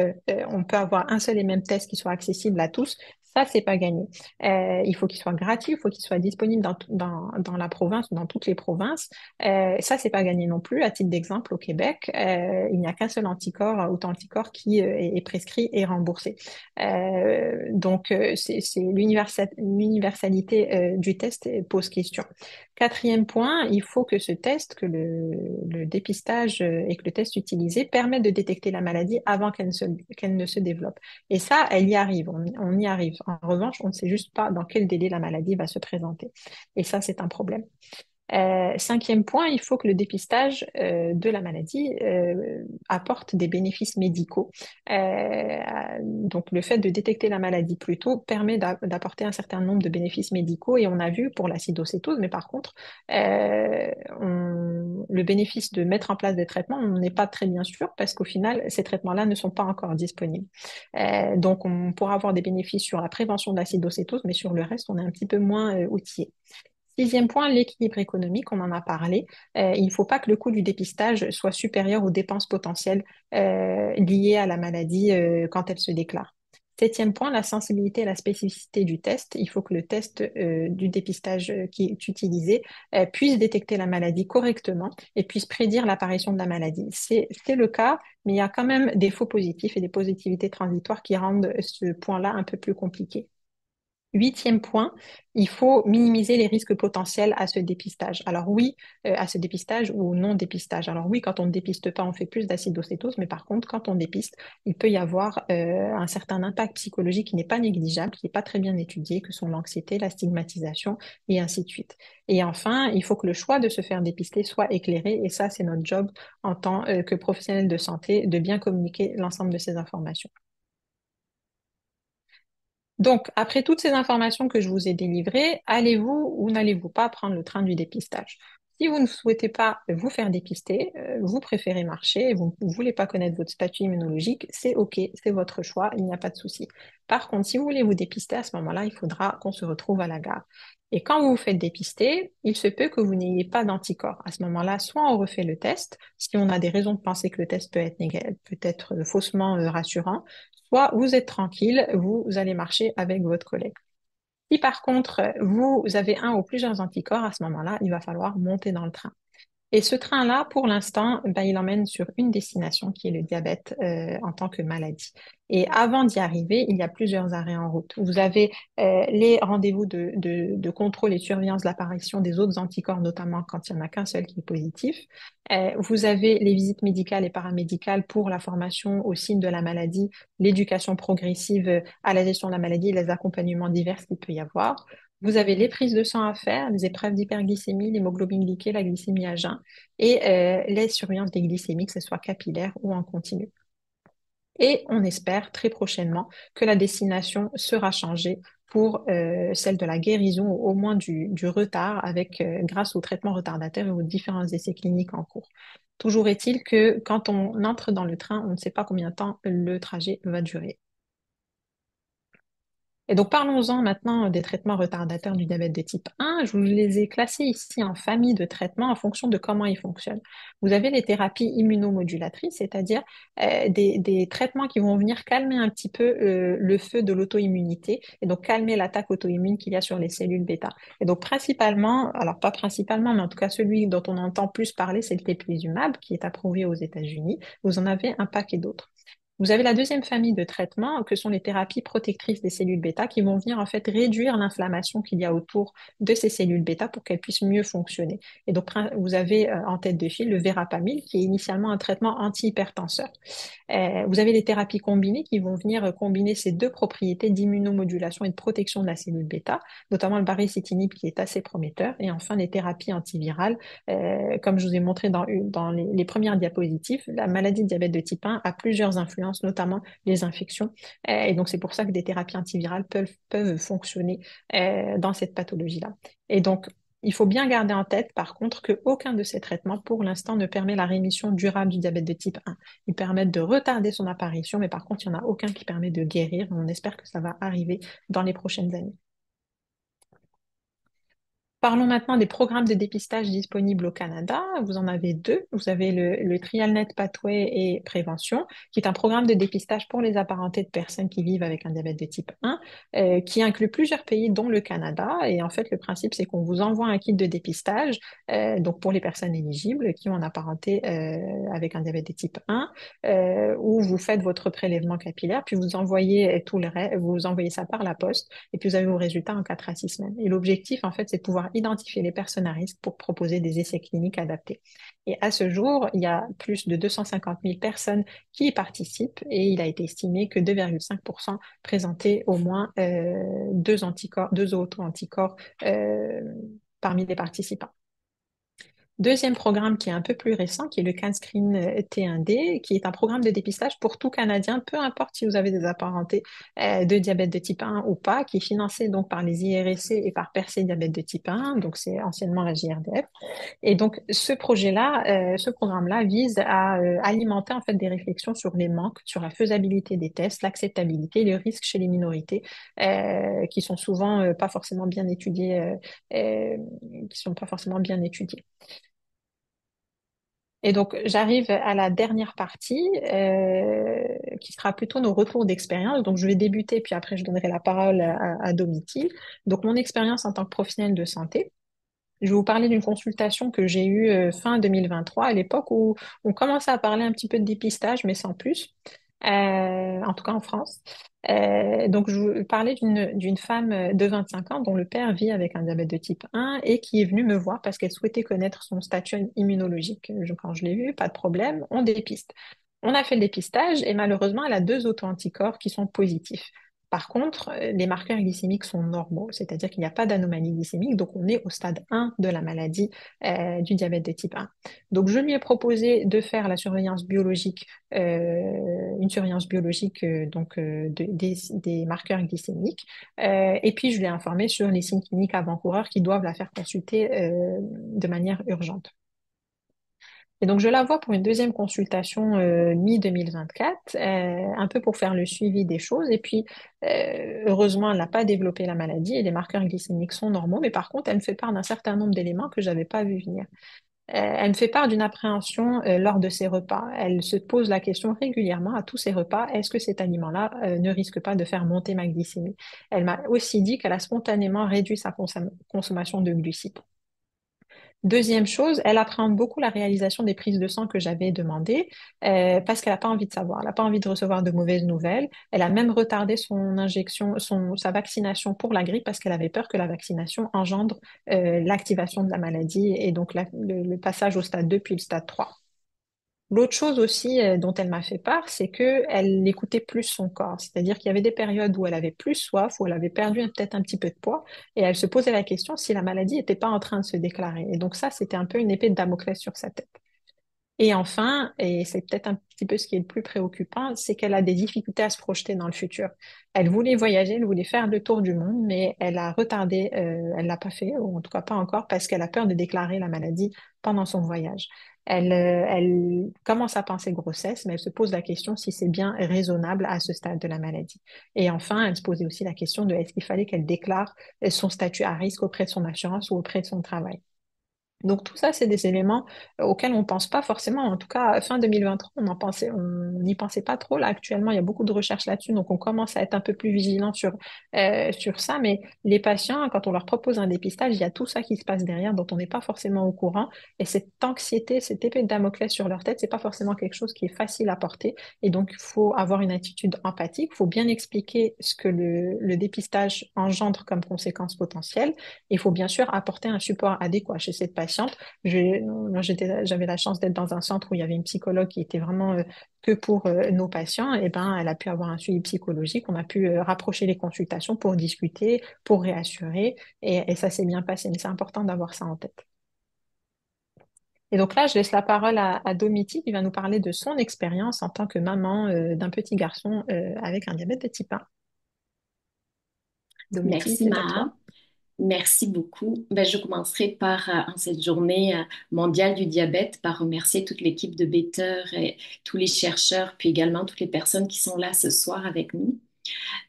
on peut avoir un seul et même test qui soit accessible à tous? Ça, c'est pas gagné. Il faut qu'il soit gratuit, il faut qu'il soit disponible dans la province ou dans toutes les provinces. Ça, c'est pas gagné non plus. À titre d'exemple, au Québec, il n'y a qu'un seul anticorps, auto-anticorps qui est prescrit et remboursé. C'est l'universalité du test pose question. Quatrième point, il faut que ce test, que le dépistage et que le test utilisé permettent de détecter la maladie avant qu'elle ne se développe. Et ça, elle y arrive, on y arrive. En revanche, on ne sait juste pas dans quel délai la maladie va se présenter. Et ça, c'est un problème. Cinquième point, il faut que le dépistage de la maladie apporte des bénéfices médicaux. Donc, le fait de détecter la maladie plus tôt permet d'apporter un certain nombre de bénéfices médicaux et on a vu pour l'acidocétose, mais par contre, le bénéfice de mettre en place des traitements, on n'est pas très bien sûr parce qu'au final, ces traitements-là ne sont pas encore disponibles. Donc, on pourra avoir des bénéfices sur la prévention de l'acidocétose, mais sur le reste, on est un petit peu moins outillé. Sixième point, l'équilibre économique, on en a parlé. Il ne faut pas que le coût du dépistage soit supérieur aux dépenses potentielles liées à la maladie quand elle se déclare. Septième point, la sensibilité et la spécificité du test. Il faut que le test du dépistage qui est utilisé puisse détecter la maladie correctement et puisse prédire l'apparition de la maladie. C'est le cas, mais il y a quand même des faux positifs et des positivités transitoires qui rendent ce point-là un peu plus compliqué. Huitième point, il faut minimiser les risques potentiels à ce dépistage. Alors oui, à ce dépistage ou au non-dépistage. Alors oui, quand on ne dépiste pas, on fait plus d'acidocétose, mais par contre, quand on dépiste, il peut y avoir un certain impact psychologique qui n'est pas négligeable, qui n'est pas très bien étudié, que sont l'anxiété, la stigmatisation et ainsi de suite. Et enfin, il faut que le choix de se faire dépister soit éclairé, et ça, c'est notre job en tant que professionnel de santé, de bien communiquer l'ensemble de ces informations. Donc, après toutes ces informations que je vous ai délivrées, allez-vous ou n'allez-vous pas prendre le train du dépistage? Si vous ne souhaitez pas vous faire dépister, vous préférez marcher, et vous ne voulez pas connaître votre statut immunologique, c'est OK, c'est votre choix, il n'y a pas de souci. Par contre, si vous voulez vous dépister, à ce moment-là, il faudra qu'on se retrouve à la gare. Et quand vous vous faites dépister, il se peut que vous n'ayez pas d'anticorps. À ce moment-là, soit on refait le test, si on a des raisons de penser que le test peut être faussement rassurant, soit vous êtes tranquille, vous allez marcher avec votre collègue. Si par contre, vous avez un ou plusieurs anticorps, à ce moment-là, il va falloir monter dans le train. Et ce train-là, pour l'instant, ben, il emmène sur une destination qui est le diabète en tant que maladie. Et avant d'y arriver, il y a plusieurs arrêts en route. Vous avez les rendez-vous de contrôle et de surveillance de l'apparition des autres anticorps, notamment quand il n'y en a qu'un seul qui est positif. Vous avez les visites médicales et paramédicales pour la formation aux signes de la maladie, l'éducation progressive à la gestion de la maladie et les accompagnements divers qu'il peut y avoir. Vous avez les prises de sang à faire, les épreuves d'hyperglycémie, l'hémoglobine glyquée, la glycémie à jeun et les surveillances des glycémies, que ce soit capillaire ou en continu. Et on espère très prochainement que la destination sera changée pour celle de la guérison ou au moins du retard avec, grâce aux traitements retardataires et aux différents essais cliniques en cours. Toujours est-il que quand on entre dans le train, on ne sait pas combien de temps le trajet va durer. Et donc, parlons-en maintenant des traitements retardateurs du diabète de type 1. Je vous les ai classés ici en famille de traitements en fonction de comment ils fonctionnent. Vous avez les thérapies immunomodulatrices, c'est-à-dire des traitements qui vont venir calmer un petit peu le feu de l'auto-immunité et donc calmer l'attaque auto-immune qu'il y a sur les cellules bêta. Et donc, principalement, alors pas principalement, mais en tout cas celui dont on entend plus parler, c'est le teplizumab qui est approuvé aux États-Unis. Vous en avez un paquet d'autres. Vous avez la deuxième famille de traitements que sont les thérapies protectrices des cellules bêta qui vont venir en fait réduire l'inflammation qu'il y a autour de ces cellules bêta pour qu'elles puissent mieux fonctionner. Et donc vous avez en tête de file le verapamil qui est initialement un traitement antihypertenseur. Vous avez les thérapies combinées qui vont venir combiner ces deux propriétés d'immunomodulation et de protection de la cellule bêta, notamment le baricitinib qui est assez prometteur, et enfin les thérapies antivirales. Comme je vous ai montré dans les premières diapositives, la maladie de diabète de type 1 a plusieurs influences, notamment les infections. Et donc c'est pour ça que des thérapies antivirales peuvent fonctionner dans cette pathologie-là. Et donc il faut bien garder en tête, par contre, qu'aucun de ces traitements, pour l'instant, ne permet la rémission durable du diabète de type 1. Ils permettent de retarder son apparition, mais par contre, il n'y en a aucun qui permet de guérir. On espère que ça va arriver dans les prochaines années. Parlons maintenant des programmes de dépistage disponibles au Canada. Vous en avez deux. Vous avez le TrialNet Pathway et Prévention, qui est un programme de dépistage pour les apparentés de personnes qui vivent avec un diabète de type 1, qui inclut plusieurs pays, dont le Canada. Et en fait, le principe, c'est qu'on vous envoie un kit de dépistage, donc pour les personnes éligibles qui ont un apparenté avec un diabète de type 1, où vous faites votre prélèvement capillaire, puis vous envoyez vous envoyez ça par la poste, et puis vous avez vos résultats en 4 à 6 semaines. Et l'objectif, en fait, c'est de pouvoir identifier les personnes à risque pour proposer des essais cliniques adaptés. Et à ce jour, il y a plus de 250 000 personnes qui y participent et il a été estimé que 2,5% présentaient au moins deux auto-anticorps parmi les participants. Deuxième programme qui est un peu plus récent, qui est le CanScreen T1D, qui est un programme de dépistage pour tout Canadien, peu importe si vous avez des apparentés de diabète de type 1 ou pas, qui est financé donc par les IRC et par Percé Diabète de type 1, donc c'est anciennement la JRDF. Et donc ce projet-là, ce programme-là vise à alimenter en fait des réflexions sur les manques, sur la faisabilité des tests, l'acceptabilité, les risques chez les minorités, qui sont souvent pas forcément bien étudiés, qui sont pas forcément bien étudiés. Et donc, j'arrive à la dernière partie, qui sera plutôt nos retours d'expérience. Donc, je vais débuter, puis après, je donnerai la parole à Domitil. Donc, mon expérience en tant que professionnelle de santé. Je vais vous parler d'une consultation que j'ai eue fin 2023, à l'époque où on commençait à parler un petit peu de dépistage, mais sans plus, en tout cas en France. Donc, je vous parlais d'une femme de 25 ans dont le père vit avec un diabète de type 1 et qui est venue me voir parce qu'elle souhaitait connaître son statut immunologique. Quand je l'ai vue, pas de problème, on dépiste. On a fait le dépistage et malheureusement, elle a deux auto-anticorps qui sont positifs. Par contre, les marqueurs glycémiques sont normaux, c'est-à-dire qu'il n'y a pas d'anomalie glycémique, donc on est au stade 1 de la maladie du diabète de type 1. Donc je lui ai proposé de faire la surveillance biologique, une surveillance biologique des marqueurs glycémiques, et puis je l'ai informé sur les signes cliniques avant-coureurs qui doivent la faire consulter de manière urgente. Et donc, je la vois pour une deuxième consultation mi-2024, un peu pour faire le suivi des choses. Et puis, heureusement, elle n'a pas développé la maladie et les marqueurs glycémiques sont normaux. Mais par contre, elle me fait part d'un certain nombre d'éléments que j'avais pas vu venir. Elle me fait part d'une appréhension lors de ses repas. Elle se pose la question régulièrement à tous ses repas, est-ce que cet aliment-là ne risque pas de faire monter ma glycémie? Elle m'a aussi dit qu'elle a spontanément réduit sa consommation de glucides. Deuxième chose, elle appréhende beaucoup la réalisation des prises de sang que j'avais demandées parce qu'elle n'a pas envie de savoir, elle n'a pas envie de recevoir de mauvaises nouvelles. Elle a même retardé son injection, sa vaccination pour la grippe parce qu'elle avait peur que la vaccination engendre l'activation de la maladie et donc le passage au stade 2 puis le stade 3. L'autre chose aussi dont elle m'a fait part, c'est que elle écoutait plus son corps. C'est-à-dire qu'il y avait des périodes où elle avait plus soif, où elle avait perdu peut-être un petit peu de poids, et elle se posait la question si la maladie n'était pas en train de se déclarer. Et donc ça, c'était un peu une épée de Damoclès sur sa tête. Et enfin, et c'est peut-être un petit peu ce qui est le plus préoccupant, c'est qu'elle a des difficultés à se projeter dans le futur. Elle voulait voyager, elle voulait faire le tour du monde, mais elle a retardé, elle l'a pas fait, ou en tout cas pas encore, parce qu'elle a peur de déclarer la maladie pendant son voyage. Elle commence à penser grossesse, mais elle se pose la question si c'est bien raisonnable à ce stade de la maladie. Et enfin, elle se posait aussi la question de est-ce qu'il fallait qu'elle déclare son statut à risque auprès de son assurance ou auprès de son travail. Donc tout ça, c'est des éléments auxquels on pense pas forcément. En tout cas, fin 2023, on n'y pensait pas trop. Là, actuellement, il y a beaucoup de recherches là-dessus, donc on commence à être un peu plus vigilant sur ça. Mais les patients, quand on leur propose un dépistage, il y a tout ça qui se passe derrière, dont on n'est pas forcément au courant. Et cette anxiété, cette épée de Damoclès sur leur tête, c'est pas forcément quelque chose qui est facile à porter. Et donc, il faut avoir une attitude empathique. Il faut bien expliquer ce que le dépistage engendre comme conséquence potentielle. Il faut bien sûr apporter un support adéquat chez cette patiente. Moi, j'avais la chance d'être dans un centre où il y avait une psychologue qui était vraiment que pour nos patients. Et ben, elle a pu avoir un suivi psychologique. On a pu rapprocher les consultations pour discuter, pour réassurer. Et ça s'est bien passé. Mais c'est important d'avoir ça en tête. Et donc là, je laisse la parole à Domiti qui va nous parler de son expérience en tant que maman d'un petit garçon avec un diabète de type 1. Domiti, Merci c'est à Maha, toi. merci beaucoup. Ben, je commencerai par, en cette journée mondiale du diabète, par remercier toute l'équipe de Better et tous les chercheurs, puis également toutes les personnes qui sont là ce soir avec nous.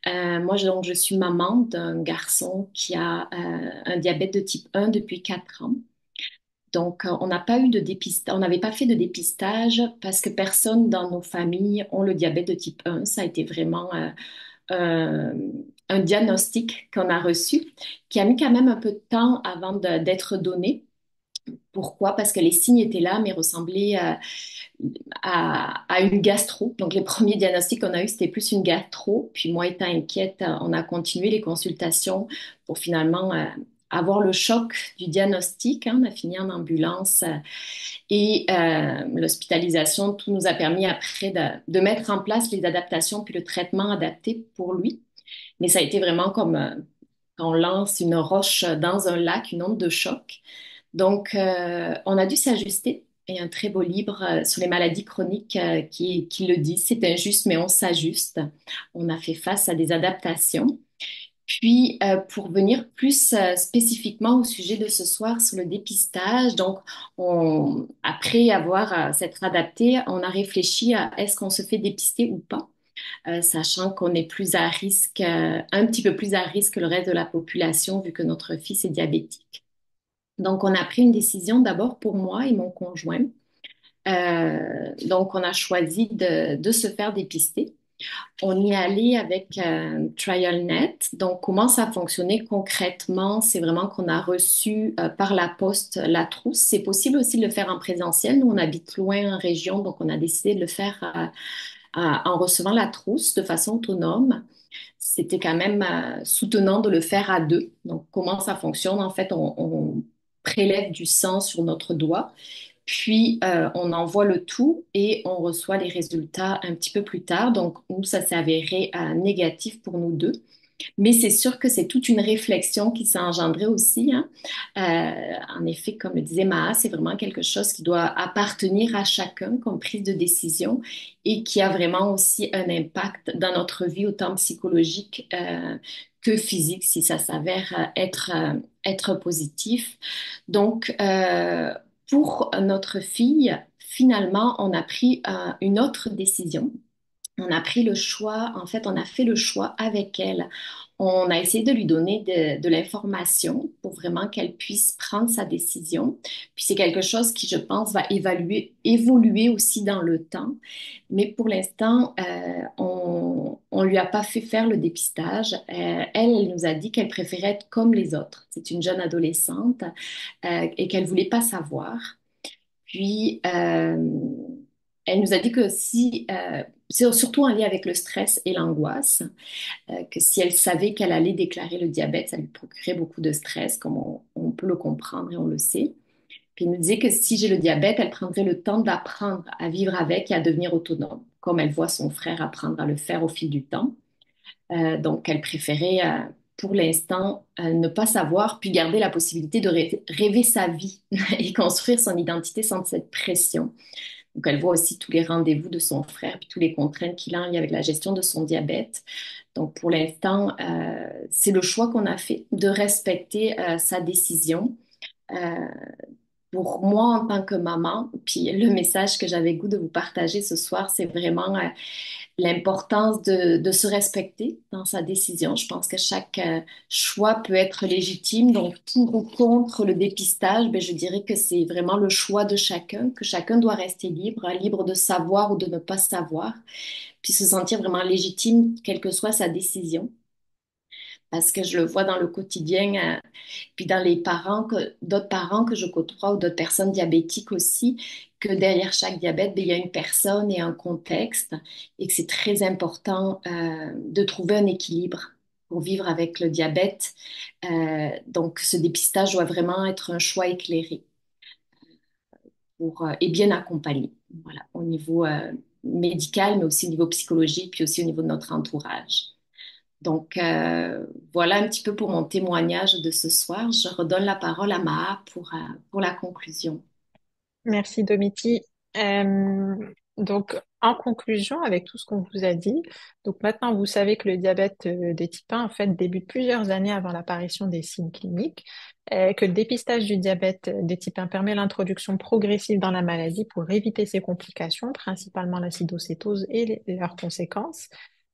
Moi, donc, je suis maman d'un garçon qui a un diabète de type 1 depuis 4 ans. Donc, on n'a pas eu de dépistage, on n'avait pas fait de dépistage parce que personne dans nos familles ont le diabète de type 1. Ça a été vraiment euh, un diagnostic qu'on a reçu, qui a mis quand même un peu de temps avant d'être donné. Pourquoi? Parce que les signes étaient là, mais ressemblaient à une gastro. Donc, les premiers diagnostics qu'on a eus, c'était plus une gastro. Puis, moi étant inquiète, on a continué les consultations pour finalement avoir le choc du diagnostic. Hein. On a fini en ambulance et l'hospitalisation. Tout nous a permis après de mettre en place les adaptations puis le traitement adapté pour lui. Mais ça a été vraiment comme quand on lance une roche dans un lac, une onde de choc. Donc, on a dû s'ajuster. Il y a un très beau livre sur les maladies chroniques qui le dit. C'est injuste, mais on s'ajuste. On a fait face à des adaptations. Puis, pour venir plus spécifiquement au sujet de ce soir sur le dépistage, donc, après avoir s'être adapté, on a réfléchi à est-ce qu'on se fait dépister ou pas, sachant qu'on est plus à risque, un petit peu plus à risque que le reste de la population, vu que notre fils est diabétique. Donc, on a pris une décision d'abord pour moi et mon conjoint. Donc, on a choisi de se faire dépister. On y est allé avec TrialNet. Donc, comment ça fonctionnait concrètement? C'est vraiment qu'on a reçu par la poste la trousse. C'est possible aussi de le faire en présentiel. Nous, on habite loin en région, donc on a décidé de le faire en recevant la trousse de façon autonome. C'était quand même soutenant de le faire à deux. Donc, comment ça fonctionne? En fait, on prélève du sang sur notre doigt. Puis, on envoie le tout et on reçoit les résultats un petit peu plus tard. Donc, nous, ça s'est avéré négatif pour nous deux. Mais c'est sûr que c'est toute une réflexion qui s'est engendrée aussi, hein. En effet, comme le disait Maha, c'est vraiment quelque chose qui doit appartenir à chacun comme prise de décision et qui a vraiment aussi un impact dans notre vie, autant psychologique que physique, si ça s'avère être positif. Donc, pour notre fille, finalement, on a pris une autre décision. On a pris le choix, en fait, on a fait le choix avec elle. On a essayé de lui donner de l'information pour vraiment qu'elle puisse prendre sa décision. Puis c'est quelque chose qui, je pense, va évoluer aussi dans le temps. Mais pour l'instant, on lui a pas fait faire le dépistage. Elle nous a dit qu'elle préférait être comme les autres. C'est une jeune adolescente et qu'elle voulait pas savoir. Puis, elle nous a dit que si, c'est surtout en lien avec le stress et l'angoisse, que si elle savait qu'elle allait déclarer le diabète, ça lui procurait beaucoup de stress, comme on peut le comprendre et on le sait. Puis, elle nous disait que si j'ai le diabète, elle prendrait le temps d'apprendre à vivre avec et à devenir autonome, comme elle voit son frère apprendre à le faire au fil du temps. Donc, elle préférait, pour l'instant, ne pas savoir, puis garder la possibilité de rêver sa vie et construire son identité sans cette pression. Donc, elle voit aussi tous les rendez-vous de son frère, puis tous les contraintes qu'il a en lien avec la gestion de son diabète. Donc, pour l'instant, c'est le choix qu'on a fait de respecter sa décision. Euh, pour moi, en tant que maman, puis le message que j'avais goût de vous partager ce soir, c'est vraiment l'importance de se respecter dans sa décision. Je pense que chaque choix peut être légitime. Donc, pour ou contre le dépistage, ben, je dirais que c'est vraiment le choix de chacun, que chacun doit rester libre, hein, libre de savoir ou de ne pas savoir, puis se sentir vraiment légitime, quelle que soit sa décision. Parce que je le vois dans le quotidien, puis dans les parents, d'autres parents que je côtoie ou d'autres personnes diabétiques aussi, que derrière chaque diabète, ben, il y a une personne et un contexte et que c'est très important de trouver un équilibre pour vivre avec le diabète. Donc, ce dépistage doit vraiment être un choix éclairé et bien accompagné, voilà, au niveau médical, mais aussi au niveau psychologique, puis aussi au niveau de notre entourage. Donc, voilà un petit peu pour mon témoignage de ce soir. Je redonne la parole à Maha pour la conclusion. Merci Domiti. Euh, donc, en conclusion, avec tout ce qu'on vous a dit, donc maintenant vous savez que le diabète de type 1 en fait débute plusieurs années avant l'apparition des signes cliniques, que le dépistage du diabète de type 1 permet l'introduction progressive dans la maladie pour éviter ses complications, principalement l'acidocétose et leurs conséquences.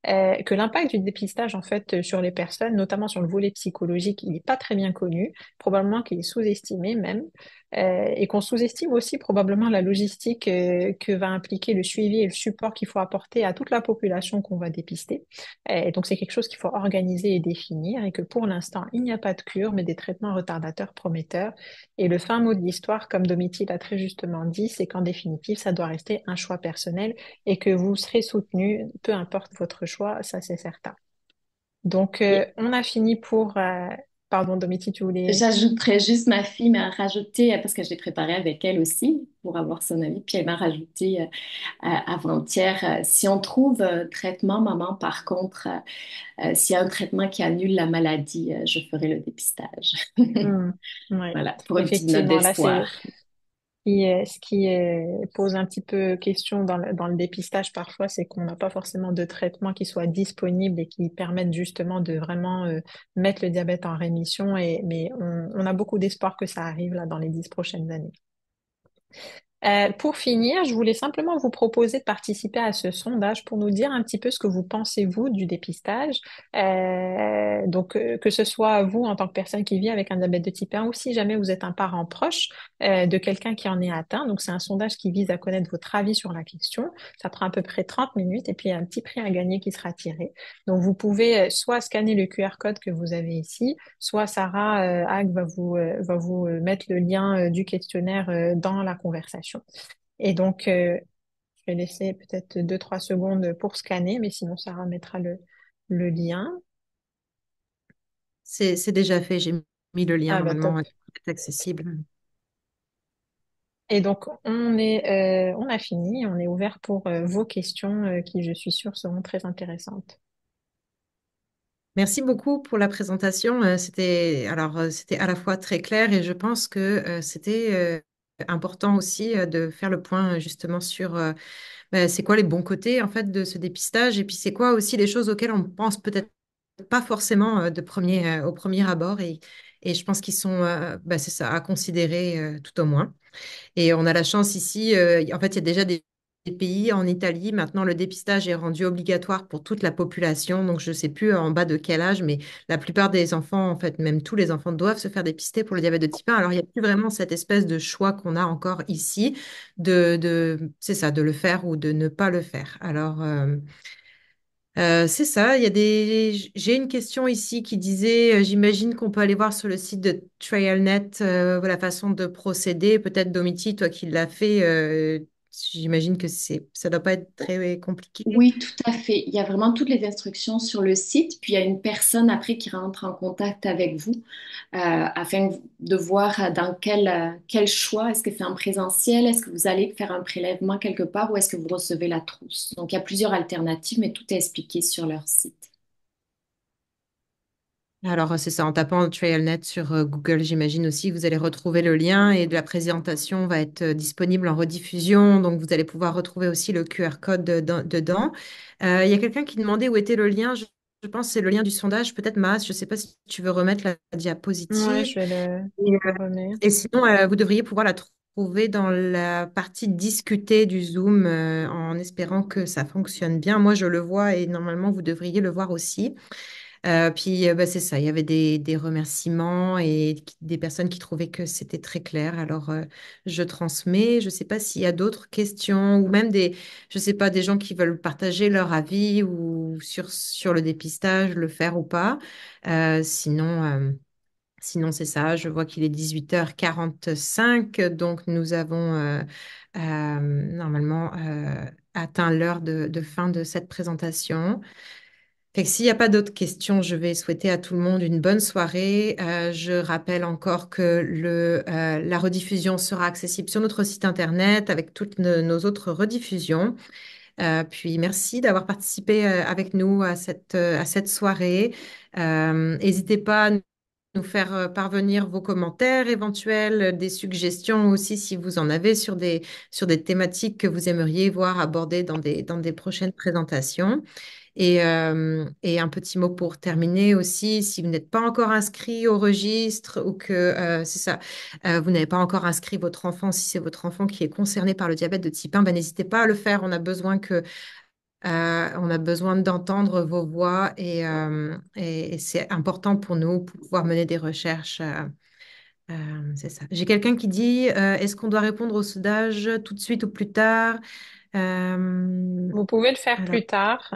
Que l'impact du dépistage en fait sur les personnes, notamment sur le volet psychologique, il n'est pas très bien connu, probablement qu'il est sous-estimé même. Et qu'on sous-estime aussi probablement la logistique que va impliquer le suivi et le support qu'il faut apporter à toute la population qu'on va dépister. Et donc c'est quelque chose qu'il faut organiser et définir et que pour l'instant, il n'y a pas de cure, mais des traitements retardateurs prometteurs. Et le fin mot de l'histoire, comme Domiti l'a très justement dit, c'est qu'en définitive, ça doit rester un choix personnel et que vous serez soutenu, peu importe votre choix, ça c'est certain. Donc, Et on a fini pour... Pardon, Domiti, tu voulais... j'ajouterais juste ma fille m'a rajouté, parce que je l'ai préparée avec elle aussi pour avoir son avis, puis elle m'a rajouté avant-hier, si on trouve un traitement, maman, par contre, s'il y a un traitement qui annule la maladie, je ferai le dépistage. Hmm, ouais. Voilà, pour une petite note Effectivement, là, d'espoir. c'est ce qui pose un petit peu question dans le dépistage parfois, c'est qu'on n'a pas forcément de traitement qui soit disponible et qui permette justement de vraiment mettre le diabète en rémission. Mais on a beaucoup d'espoir que ça arrive là dans les 10 prochaines années. Pour finir, je voulais simplement vous proposer de participer à ce sondage pour nous dire un petit peu ce que vous pensez, vous, du dépistage. Que ce soit vous en tant que personne qui vit avec un diabète de type 1 ou si jamais vous êtes un parent proche de quelqu'un qui en est atteint. Donc, c'est un sondage qui vise à connaître votre avis sur la question. Ça prend à peu près 30 minutes et puis il y a un petit prix à gagner qui sera tiré. Donc, vous pouvez soit scanner le QR code que vous avez ici, soit Sarah Hague va vous mettre le lien du questionnaire dans la conversation. Et donc, je vais laisser peut-être 2, 3 secondes pour scanner, mais sinon Sarah mettra le lien. C'est déjà fait. J'ai mis le lien Ah bah top. normalement, est accessible. Et donc, on a fini. On est ouvert pour vos questions qui, je suis sûre, seront très intéressantes. Merci beaucoup pour la présentation. C'était à la fois très clair et je pense que c'était important aussi de faire le point justement sur c'est quoi les bons côtés en fait de ce dépistage et puis c'est quoi aussi les choses auxquelles on pense peut-être pas forcément au premier abord et je pense qu'ils sont c'est ça à considérer tout au moins. Et on a la chance ici, en fait, il y a déjà des pays, en Italie, maintenant le dépistage est rendu obligatoire pour toute la population. Donc, je ne sais plus en bas de quel âge, mais la plupart des enfants, en fait, même tous les enfants doivent se faire dépister pour le diabète de type 1. Alors, il n'y a plus vraiment cette espèce de choix qu'on a encore ici c'est ça, de le faire ou de ne pas le faire. Alors, c'est ça, J'ai une question ici qui disait, j'imagine qu'on peut aller voir sur le site de TrailNet la façon de procéder. Peut-être Domiti, toi qui l'as fait, j'imagine que ça doit pas être très compliqué. Oui, tout à fait. Il y a vraiment toutes les instructions sur le site, puis il y a une personne après qui rentre en contact avec vous afin de voir dans quel choix, est-ce que c'est en présentiel, est-ce que vous allez faire un prélèvement quelque part ou est-ce que vous recevez la trousse. Donc, il y a plusieurs alternatives, mais tout est expliqué sur leur site. Alors, c'est ça, en tapant TrailNet sur Google, j'imagine aussi, vous allez retrouver le lien et la présentation va être disponible en rediffusion. Donc, vous allez pouvoir retrouver aussi le QR code dedans. Il y a quelqu'un qui demandait où était le lien. Je pense que c'est le lien du sondage. Peut-être, Maas, je ne sais pas si tu veux remettre la Ouais, diapositive. je vais Et, le remettre. et sinon, vous devriez pouvoir la trouver dans la partie discutée du Zoom en espérant que ça fonctionne bien. Moi, je le vois et normalement, vous devriez le voir aussi. C'est ça, il y avait des remerciements et des personnes qui trouvaient que c'était très clair. Alors, je transmets. Je ne sais pas s'il y a d'autres questions ou même je sais pas, des gens qui veulent partager leur avis ou sur le dépistage, le faire ou pas. Sinon, c'est ça. Je vois qu'il est 18h45, donc nous avons normalement atteint l'heure de fin de cette présentation. Fait que s'il n'y a pas d'autres questions, je vais souhaiter à tout le monde une bonne soirée. Je rappelle encore que la rediffusion sera accessible sur notre site internet avec toutes nos autres rediffusions. Puis merci d'avoir participé avec nous à cette soirée. N'hésitez pas à nous faire parvenir vos commentaires éventuels, des suggestions aussi si vous en avez sur des thématiques que vous aimeriez voir abordées dans des prochaines présentations. Et un petit mot pour terminer aussi, si vous n'êtes pas encore inscrit au registre ou que c'est ça, vous n'avez pas encore inscrit votre enfant, si c'est votre enfant qui est concerné par le diabète de type 1, ben, n'hésitez pas à le faire. On a besoin d'entendre vos voix et c'est important pour nous pour pouvoir mener des recherches. C'est ça. J'ai quelqu'un qui dit, est-ce qu'on doit répondre au sondage tout de suite ou plus tard? Euh, Vous pouvez le faire alors, plus tard,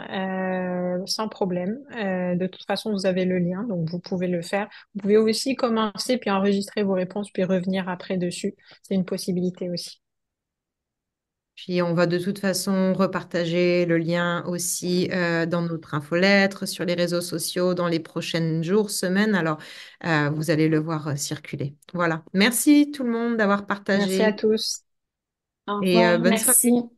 sans problème. De toute façon, vous avez le lien, donc vous pouvez le faire. Vous pouvez aussi commencer, puis enregistrer vos réponses, puis revenir après dessus. C'est une possibilité aussi. Puis on va de toute façon repartager le lien aussi dans notre infolettre, sur les réseaux sociaux dans les prochains jours, semaines. Alors, vous allez le voir circuler. Voilà. Merci tout le monde d'avoir Merci à partagé tous. Au et revoir, bonne soirée. merci.